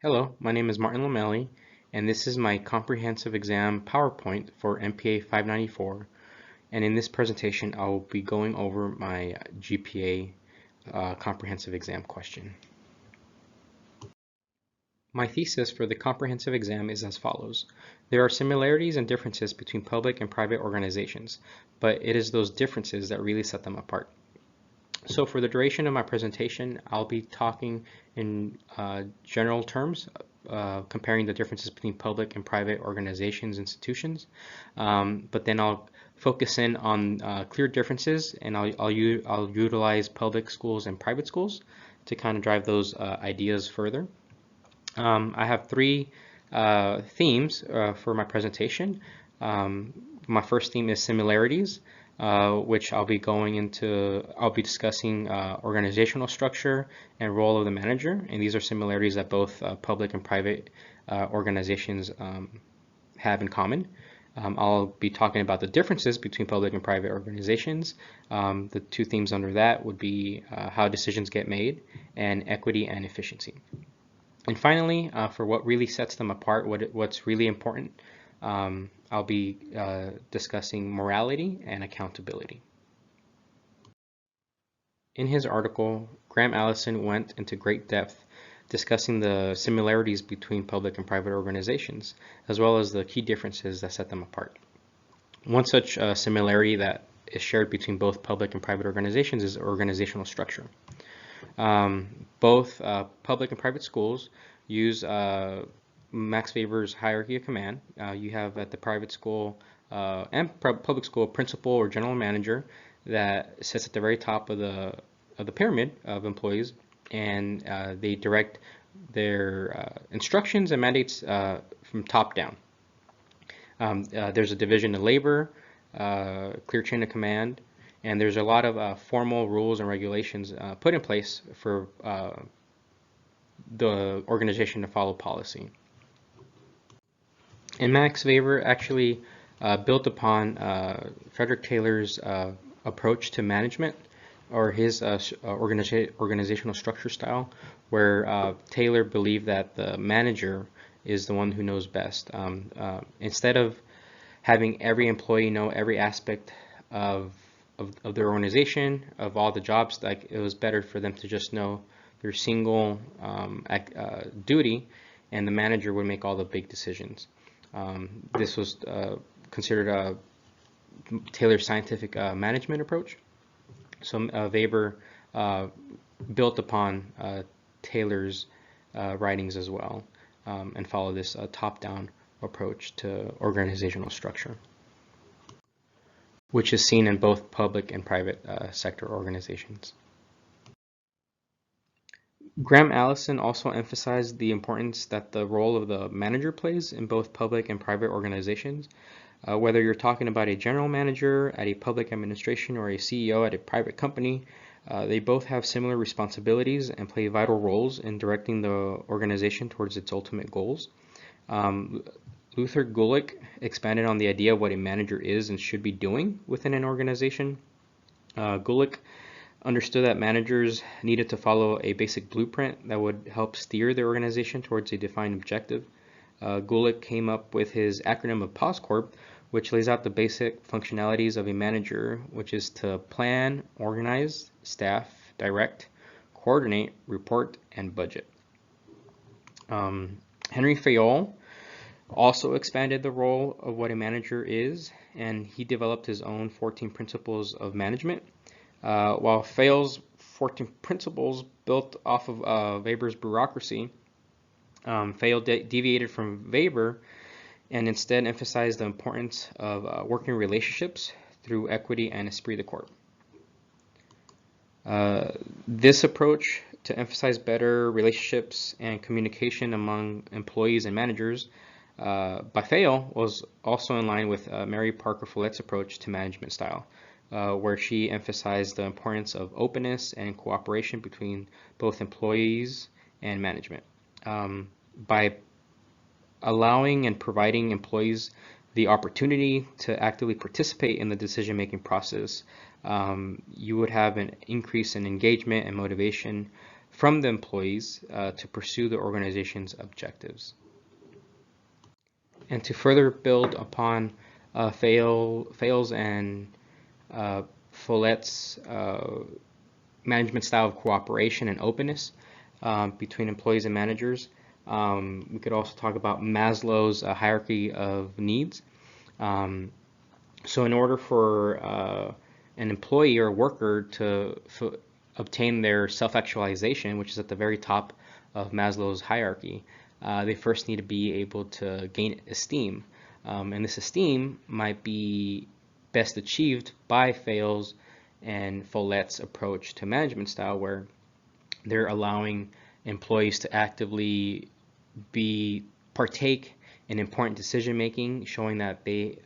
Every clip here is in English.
Hello, my name is Martin Lomeli, and this is my comprehensive exam PowerPoint for MPA 594. And in this presentation, I will be going over my GPA comprehensive exam question. My thesis for the comprehensive exam is as follows. There are similarities and differences between public and private organizations, but it is those differences that really set them apart. So for the duration of my presentation, I'll be talking in general terms, comparing the differences between public and private organizations, institutions. But then I'll focus in on clear differences, and I'll utilize public schools and private schools to kind of drive those ideas further. I have three themes for my presentation. My first theme is similarities, which I'll be discussing organizational structure and role of the manager, and these are similarities that both public and private organizations have in common. I'll be talking about the differences between public and private organizations. The two themes under that would be how decisions get made and equity and efficiency. And finally, for what really sets them apart, what's really important, I'll be discussing morality and accountability. In his article, Graham Allison went into great depth discussing the similarities between public and private organizations, as well as the key differences that set them apart. One such similarity that is shared between both public and private organizations is organizational structure. Both public and private schools use Max Weber's hierarchy of command. You have at the private school and public school a principal or general manager that sits at the very top of the pyramid of employees, and they direct their instructions and mandates from top down. There's a division of labor, clear chain of command, and there's a lot of formal rules and regulations put in place for the organization to follow policy. And Max Weber actually built upon Frederick Taylor's approach to management, or his organizational structure style, where Taylor believed that the manager is the one who knows best. Instead of having every employee know every aspect of their organization, of all the jobs, like it was better for them to just know their single duty, and the manager would make all the big decisions. This was considered Taylor's scientific management approach. So Weber built upon Taylor's writings as well, and followed this top-down approach to organizational structure, which is seen in both public and private sector organizations. Graham Allison also emphasized the importance that the role of the manager plays in both public and private organizations. Whether you're talking about a general manager at a public administration or a CEO at a private company, they both have similar responsibilities and play vital roles in directing the organization towards its ultimate goals. Luther Gulick expanded on the idea of what a manager is and should be doing within an organization. Gulick understood that managers needed to follow a basic blueprint that would help steer the organization towards a defined objective. Gulick came up with his acronym of POSCORP, which lays out the basic functionalities of a manager, which is to plan, organize, staff, direct, coordinate, report, and budget. Henry Fayol also expanded the role of what a manager is, and he developed his own 14 principles of management. While Fayol's 14 principles built off of Weber's bureaucracy, Fayol deviated from Weber and instead emphasized the importance of working relationships through equity and esprit de corps. This approach to emphasize better relationships and communication among employees and managers by Fayol was also in line with Mary Parker Follett's approach to management style, where she emphasized the importance of openness and cooperation between both employees and management. By allowing and providing employees the opportunity to actively participate in the decision-making process, you would have an increase in engagement and motivation from the employees to pursue the organization's objectives. And to further build upon Fayol's and Follett's management style of cooperation and openness between employees and managers, we could also talk about Maslow's hierarchy of needs. So in order for an employee or a worker to obtain their self-actualization, which is at the very top of Maslow's hierarchy, they first need to be able to gain esteem. And this esteem might be best achieved by Fayol's and Follett's approach to management style, where they're allowing employees to actively partake in important decision making, showing that they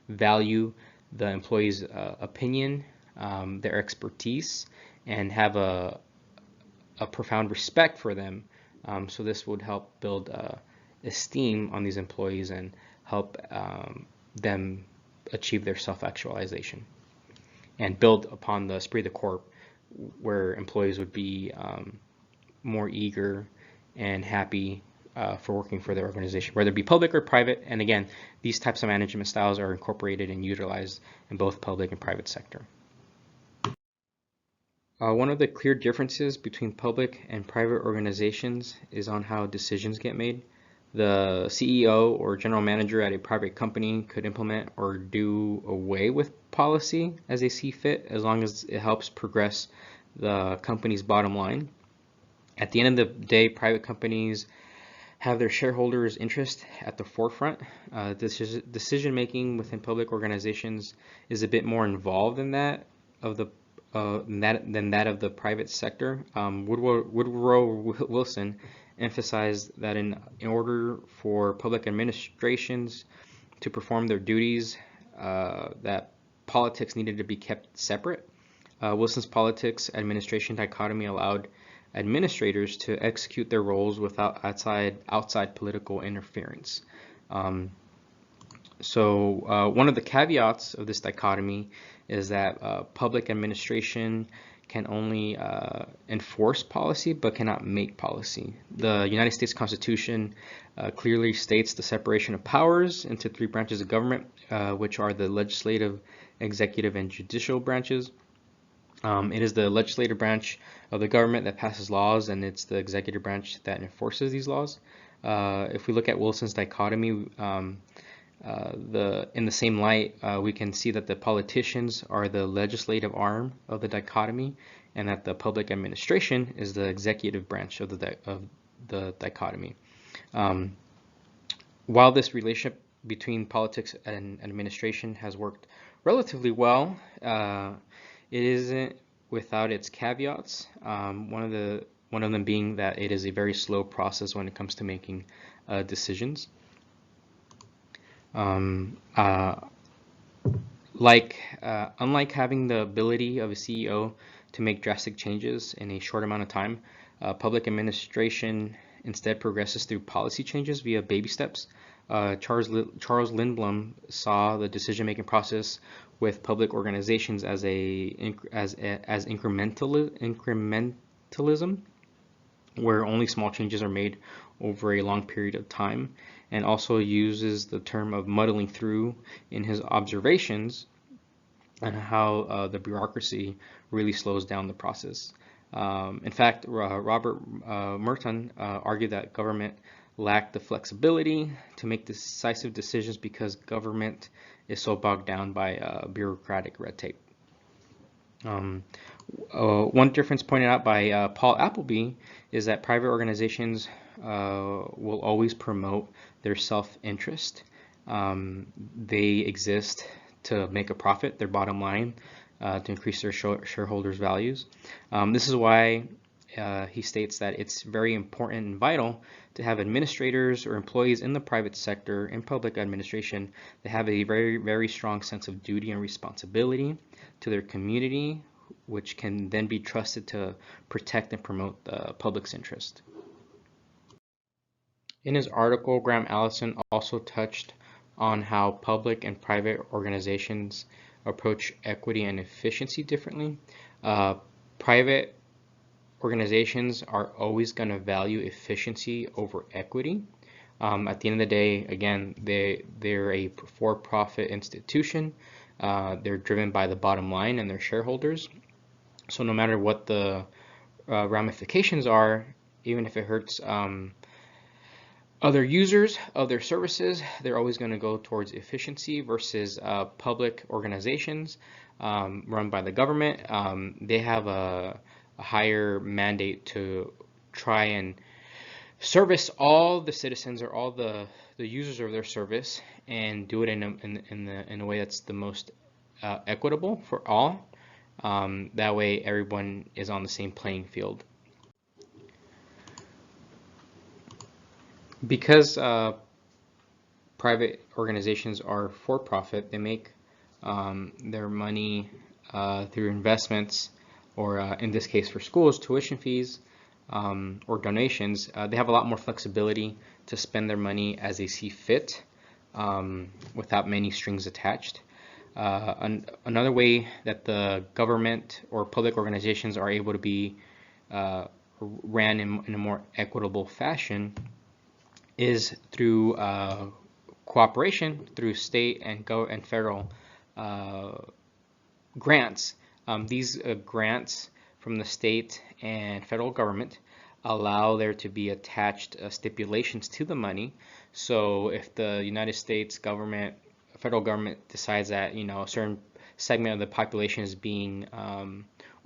value the employee's opinion, their expertise, and have a profound respect for them. So this would help build esteem on these employees and help them achieve their self-actualization and build upon the esprit de corps, where employees would be more eager and happy for working for their organization, whether it be public or private. And again, these types of management styles are incorporated and utilized in both public and private sector. One of the clear differences between public and private organizations is on how decisions get made. The CEO or general manager at a private company could implement or do away with policy as they see fit, as long as it helps progress the company's bottom line. At the end of the day, private companies have their shareholders' interest at the forefront. Decision making within public organizations is a bit more involved than that of the the private sector. Woodrow Wilson emphasized that in order for public administrations to perform their duties, that politics needed to be kept separate. Wilson's politics administration dichotomy allowed administrators to execute their roles without outside political interference. So one of the caveats of this dichotomy is that public administration can only enforce policy but cannot make policy. The United States Constitution clearly states the separation of powers into three branches of government, which are the legislative, executive, and judicial branches. It is the legislative branch of the government that passes laws, and it's the executive branch that enforces these laws. If we look at Wilson's dichotomy, in the same light, we can see that the politicians are the legislative arm of the dichotomy, and that the public administration is the executive branch of the dichotomy. While this relationship between politics and administration has worked relatively well, it isn't without its caveats. One of them being that it is a very slow process when it comes to making decisions. Unlike having the ability of a CEO to make drastic changes in a short amount of time, public administration instead progresses through policy changes via baby steps. Charles Lindblom saw the decision-making process with public organizations as incrementalism, where only small changes are made over a long period of time, and also uses the term of muddling through in his observations on how the bureaucracy really slows down the process. In fact, Robert Merton argued that government lacked the flexibility to make decisive decisions because government is so bogged down by bureaucratic red tape. One difference pointed out by Paul Appleby is that private organizations will always promote their self-interest. They exist to make a profit, their bottom line, to increase their shareholders' values. This is why he states that it's very important and vital to have administrators or employees in the private sector, in public administration, that have a very, very strong sense of duty and responsibility to their community, which can then be trusted to protect and promote the public's interest. In his article, Graham Allison also touched on how public and private organizations approach equity and efficiency differently. Private organizations are always going to value efficiency over equity. At the end of the day, again, they're a for-profit institution. They're driven by the bottom line and their shareholders. So no matter what the ramifications are, even if it hurts other users of their services, they're always going to go towards efficiency versus public organizations run by the government. They have a higher mandate to try and service all the citizens or all the users of their service and do it in a way that's the most equitable for all. That way everyone is on the same playing field. Because private organizations are for profit, they make their money through investments, or in this case for schools, tuition fees, or donations. They have a lot more flexibility to spend their money as they see fit, without many strings attached. Another way that the government or public organizations are able to be ran in a more equitable fashion is through cooperation through state and federal grants. These grants from the state and federal government allow there to be attached stipulations to the money. So if the United States government, federal government decides that a certain segment of the population is being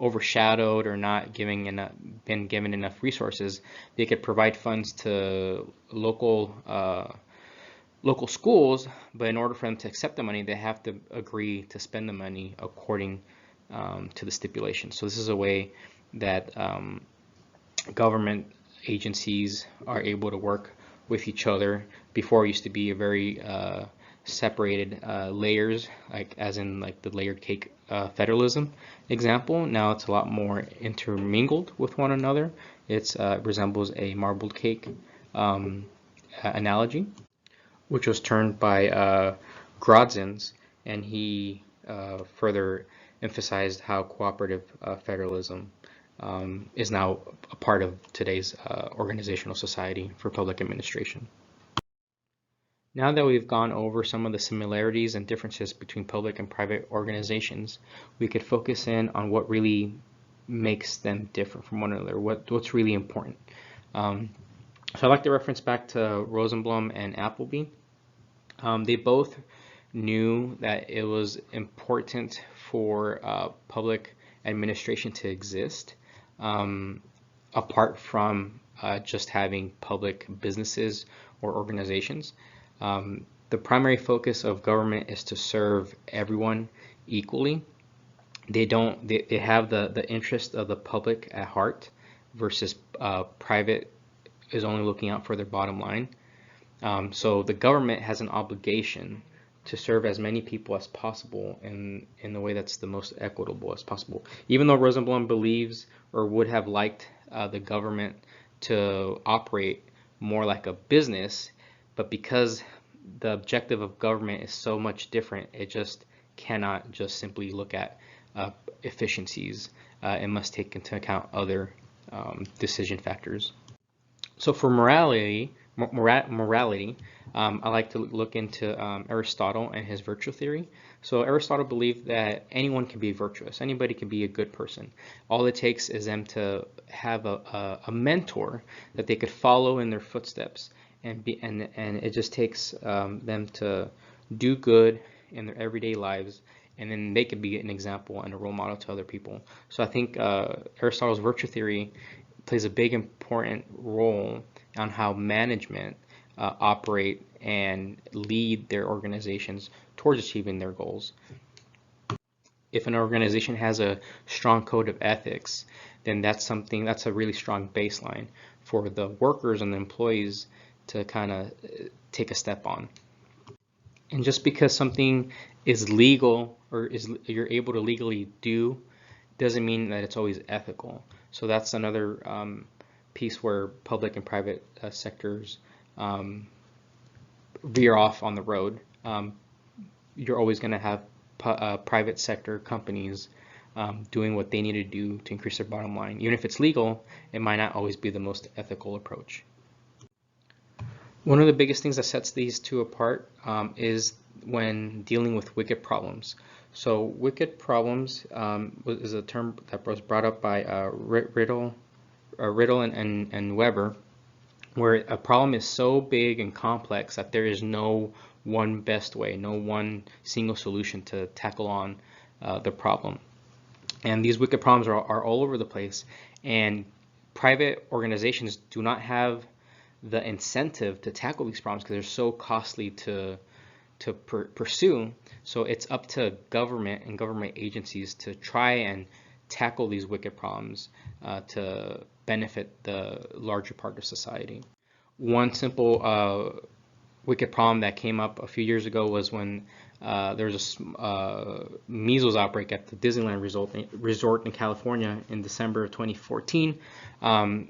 overshadowed or not been given enough resources, they could provide funds to local schools, but in order for them to accept the money, they have to agree to spend the money according to the stipulations. So this is a way that government agencies are able to work with each other. Before, it used to be a very separated layers, like as in like the layered cake federalism example. Now it's a lot more intermingled with one another. It resembles a marbled cake analogy, which was turned by Grodzins, and he further emphasized how cooperative federalism is now a part of today's organizational society for public administration. Now that we've gone over some of the similarities and differences between public and private organizations, we could focus in on what really makes them different from one another, what's really important. So I'd like to reference back to Rosenblum and Appleby. They both knew that it was important for public administration to exist, apart from just having public businesses or organizations. The primary focus of government is to serve everyone equally. They have the interest of the public at heart, versus private is only looking out for their bottom line. So the government has an obligation to serve as many people as possible in the way that's the most equitable as possible. Even though Rosenblum believes or would have liked the government to operate more like a business, but because the objective of government is so much different, it just cannot just simply look at efficiencies. It must take into account other decision factors. So for morality, I like to look into Aristotle and his virtue theory. So Aristotle believed that anyone can be virtuous. Anybody can be a good person. All it takes is them to have a mentor that they could follow in their footsteps, and it just takes them to do good in their everyday lives, and then they could be an example and a role model to other people. So I think Aristotle's virtue theory plays a big important role on how management operate and lead their organizations towards achieving their goals. If an organization has a strong code of ethics, then that's a really strong baseline for the workers and the employees to kind of take a step on. And just because something is legal or you're able to legally do, doesn't mean that it's always ethical. So that's another piece where public and private sectors veer off on the road. You're always going to have private sector companies doing what they need to do to increase their bottom line. Even if it's legal, it might not always be the most ethical approach. One of the biggest things that sets these two apart is when dealing with wicked problems. So wicked problems is a term that was brought up by Riddle and Weber, where a problem is so big and complex that there is no one best way, no one single solution to tackle on the problem. And these wicked problems are all over the place, and private organizations do not have the incentive to tackle these problems because they're so costly to pursue. So it's up to government and government agencies to try and tackle these wicked problems to benefit the larger part of society. One simple wicked problem that came up a few years ago was when there was a measles outbreak at the Disneyland resort in California in December of 2014.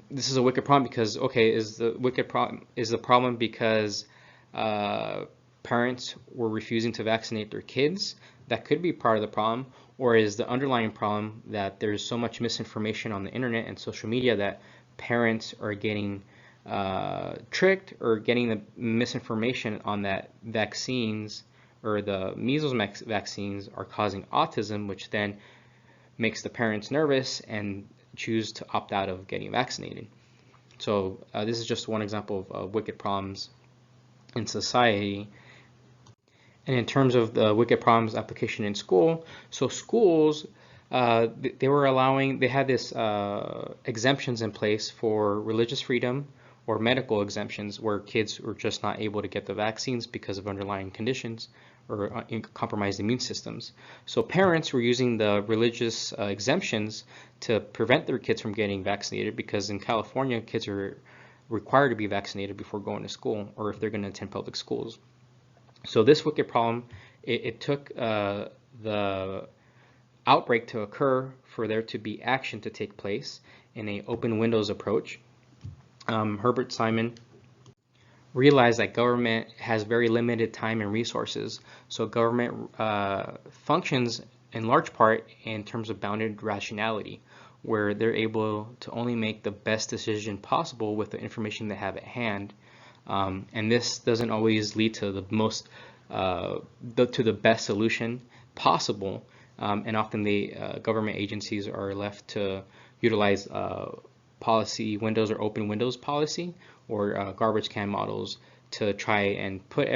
This is a wicked problem because, okay, is the problem because parents were refusing to vaccinate their kids? That could be part of the problem. Or is the underlying problem that there's so much misinformation on the internet and social media that parents are getting tricked or getting the misinformation on that vaccines or the measles vaccines are causing autism, which then makes the parents nervous and choose to opt out of getting vaccinated. So this is just one example of wicked problems in society. And in terms of the wicked problems application in school, so schools, they had this exemptions in place for religious freedom or medical exemptions where kids were just not able to get the vaccines because of underlying conditions or compromised immune systems. So parents were using the religious exemptions to prevent their kids from getting vaccinated because in California, kids are required to be vaccinated before going to school or if they're going to attend public schools. So this wicked problem, it took the outbreak to occur for there to be action to take place in an open windows approach. Herbert Simon realized that government has very limited time and resources. So government functions in large part in terms of bounded rationality, where they're able to only make the best decision possible with the information they have at hand. And this doesn't always lead to the most to the best solution possible. And often the government agencies are left to utilize policy windows or open windows policy or garbage can models to try and put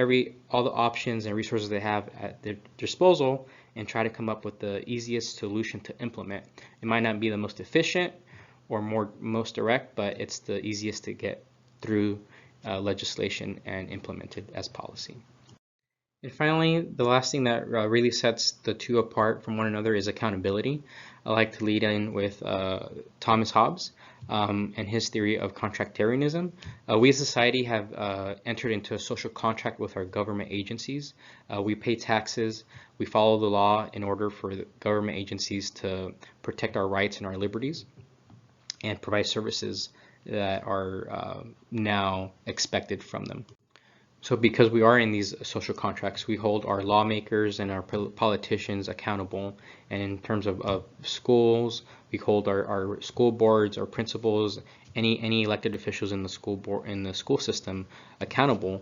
all the options and resources they have at their disposal and try to come up with the easiest solution to implement. It might not be the most efficient or most direct, but it's the easiest to get through legislation and implemented as policy. And finally, the last thing that really sets the two apart from one another is accountability. I like to lead in with Thomas Hobbes and his theory of contractarianism. We as a society have entered into a social contract with our government agencies. We pay taxes, we follow the law in order for the government agencies to protect our rights and our liberties and provide services that are now expected from them. So because we are in these social contracts, we hold our lawmakers and our politicians accountable. And in terms of schools, we hold our school boards, our principals, any elected officials in the school system accountable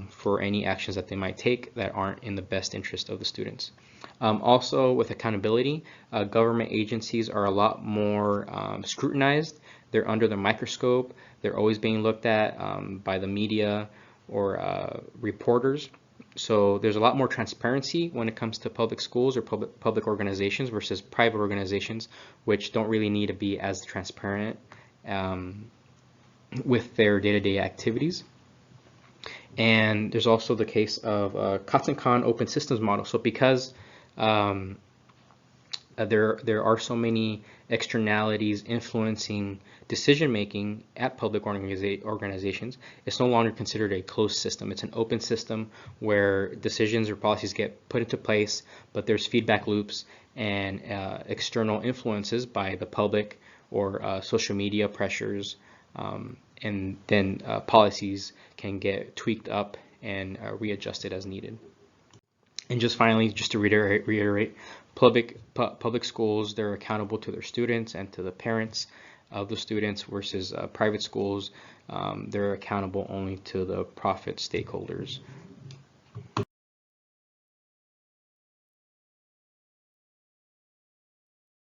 for any actions that they might take that aren't in the best interest of the students. Also, with accountability, government agencies are a lot more scrutinized. They're under the microscope. They're always being looked at by the media or reporters. So there's a lot more transparency when it comes to public schools or public organizations versus private organizations, which don't really need to be as transparent with their day-to-day activities. And there's also the case of Katz-and-Kahn open systems model. So because there are so many externalities influencing decision making at public organizations, it's no longer considered a closed system. It's an open system where decisions or policies get put into place, but there's feedback loops and external influences by the public or social media pressures, and then policies can get tweaked up and readjusted as needed. And just finally, just to reiterate, public schools, they're accountable to their students and to the parents of the students, versus private schools, they're accountable only to the profit stakeholders